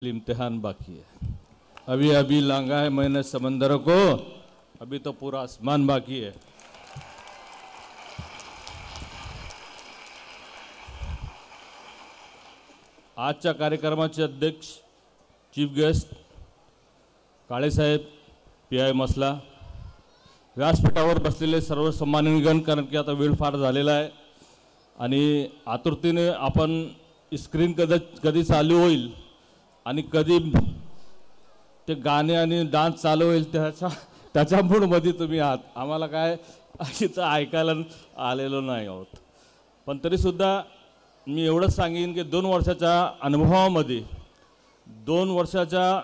इम्तिहान बाकी है। अभी अभी लांगा है मैंने समंदर को, अभी तो पूरा आसमान बाकी है। आजच्या कार्यक्रमाचे अध्यक्ष चीफ गेस्ट काळेसाहेब PI मसला, व्यासपीठावर बसलेले सर्व सन्माननीयगण, कारण की आता वेळ फार झालेला आहे आणि आतुरतेने आपण स्क्रीन कधी चालू होईल आणि कधी ते गाणे आणि डान्स चालू होईल त्याच्या मूडमध्ये तुम्ही आहात। आम्हाला काय अशीच ऐकायला आलेलो नाही आहोत, पण तरीसुद्धा मी एवढंच सांगेन की 2 वर्षाच्या अनुभवामध्ये 2 वर्षाच्या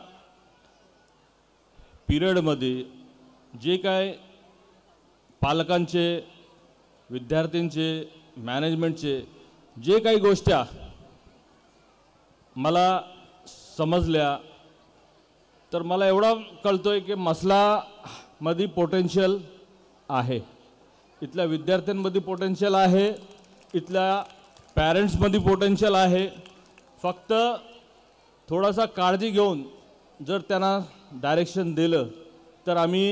पिरियडमध्ये जे काय पालकांचे, विद्यार्थ्यांचे, मॅनेजमेंटचे जे काही गोष्टी मला समजल्या, तर मला एवढा कळतोय की मसलामध्ये पोटेन्शियल आहे, इथल्या विद्यार्थ्यांमध्ये पोटेन्शियल आहे, इथल्या पॅरेंट्समध्ये पोटेन्शियल आहे। फक्त थोडासा काळजी घेऊन जर त्यांना डायरेक्शन दिलं तर मी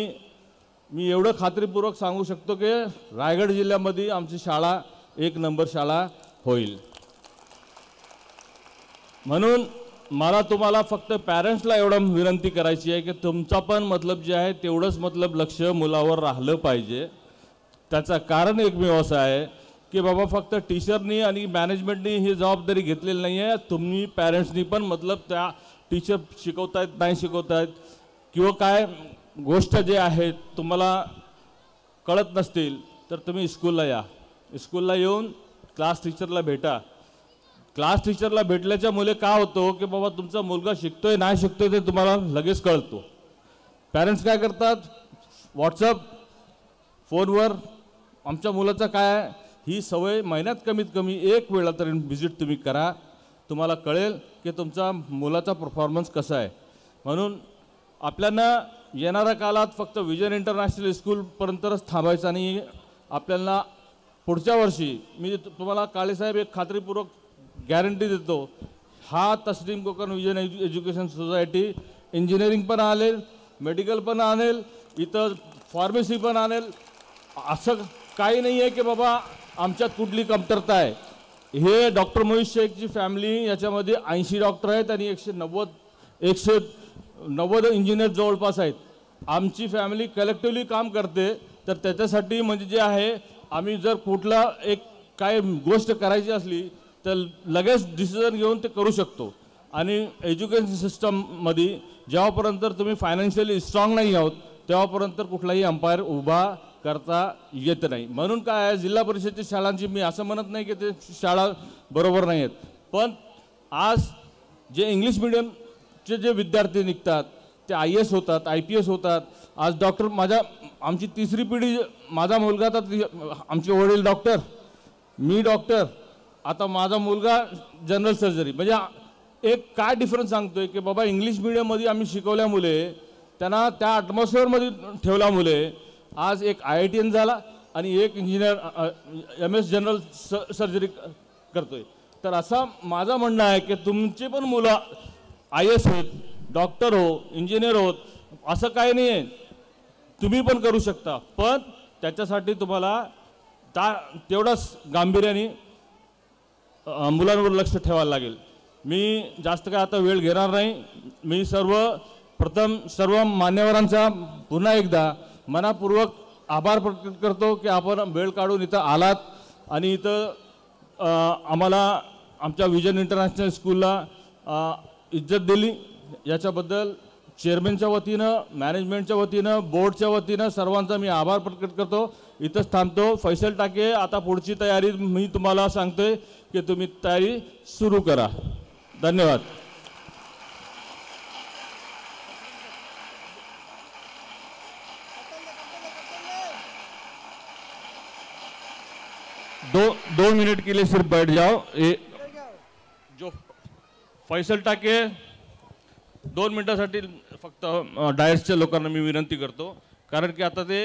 एवढं खात्रीपूर्वक सांगू शकतो की रायगड जिल्ह्यामध्ये आमची शाळा 1 नंबर शाळा होईल। म्हणून मला तुम्हाला फक्त पॅरेंट्सला एवढं विनंती करायची आहे की तुमचा पण मतलब जे आहे तेवढंच मतलब लक्ष मुलावर राहिलं पाहिजे। त्याचं कारण एकमेव असं आहे की बाबा फक्त टीचरनी आणि मॅनेजमेंटनी ही जबाबदारी घेतलेली नाही आहे, तुम्ही पॅरेंट्सनी पण मतलब त्या टीचर शिकवतायत नाही शिकवतायत किंवा काय गोष्ट जे आहे तुम्हाला कळत नसतील तर तुम्ही स्कूलला या, स्कूलला येऊन क्लास टीचरला भेटा। क्लास टीचरला भेटल्याच्या मुळे काय होतं की बाबा तुमचा मुलगा शिकतोय नाही शिकतोय ते तुम्हाला लगेच कळतो। पॅरेंट्स काय करतात, व्हॉट्सअप फोनवर आमच्या मुलाचं काय आहे, ही सवय महिन्यात कमीत कमी 1 वेळा तरी व्हिजिट तुम्ही करा, तुम्हाला कळेल की तुमचा मुलाचा परफॉर्मन्स कसा आहे। म्हणून आपल्याला येणाऱ्या काळात फक्त विजन इंटरनॅशनल स्कूलपर्यंतच थांबायचं नाही, आपल्याला पुढच्या वर्षी मी तुम्हाला काळेसाहेब एक खात्रीपूर्वक गॅरंटी देतो, हा तस्लीम Konkan vision education society engineering पण आणेल, मेडिकल पण आणेल, इथं फार्मसी पण आणेल। असं काही नाही आहे की बाबा आमच्यात कुठली कमतरता आहे। हे डॉक्टर मोहित शेखची फॅमिली, याच्यामध्ये 80 डॉक्टर आहेत आणि 190 इंजिनियर जवळपास आहेत। आमची फॅमिली कलेक्टिव्हली काम करते, तर त्याच्यासाठी म्हणजे जे आहे आम्ही जर कुठला एक काय गोष्ट करायची असली तर लगेच डिसिजन घेऊन ते करू शकतो। आणि एज्युकेशन सिस्टममध्ये जेव्हापर्यंत तुम्ही फायनान्शियली स्ट्रॉंग नाही आहोत तेव्हापर्यंत कुठलाही अंपायर उभा करता येत नाही। म्हणून काय आहे, जिल्हा परिषदेच्या शाळांची मी असं म्हणत नाही की ते शाळा बरोबर नाही आहेत, पण आज जे इंग्लिश मीडियमचे जे विद्यार्थी निघतात ते IAS होतात, IPS होतात। आज डॉक्टर आमची 3री पिढी, माझा मुलगा तर आमचे वडील डॉक्टर, मी डॉक्टर, आता माझा मुलगा जनरल सर्जरी। म्हणजे एक काय डिफरन्स सांगतोय की बाबा इंग्लिश मीडियममध्ये आम्ही शिकवल्यामुळे त्यांना त्या ॲटमॉस्फिअरमध्ये ठेवल्यामुळे आज एक IITN झाला आणि एक इंजिनियर MS जनरल सर्जरी करतोय। तर असा माझं म्हणणं आहे की तुमचे पण मुलं IAS होत, डॉक्टर हो, इंजिनियर होत, असं काही नाही आहे, तुम्ही पण करू शकता, पण त्याच्यासाठी तुम्हाला तेवढंच गांभीर्याने मुलांवर लक्ष ठेवायला लागेल। मी जास्त काय आता वेळ घेणार नाही। मी सर्व मान्यवरांचा पुन्हा एकदा मनापूर्वक आभार प्रकट करतो की आपण वेळ काढून इथं आलात आणि इथं आम्हाला आमच्या विजन इंटरनॅशनल स्कूलला इज्जत दिली, याच्याबद्दल चेअरमॅनच्या वतीनं, मॅनेजमेंटच्या वतीनं, बोर्डच्या वतीनं सर्वांचा मी आभार प्रकट करतो। इथंच थांबतो। फैसल टाके, आता पुढची तयारी मी तुम्हाला सांगतोय की तुम्ही तयारी सुरू करा। धन्यवाद। दो मिनट के लिए सिर्फ बैठ जाओ। जो फैसल टाके 2 मिनिटासाठी फक्त डायसच्या लोकांना मी विनंती करतो, कारण की आता ते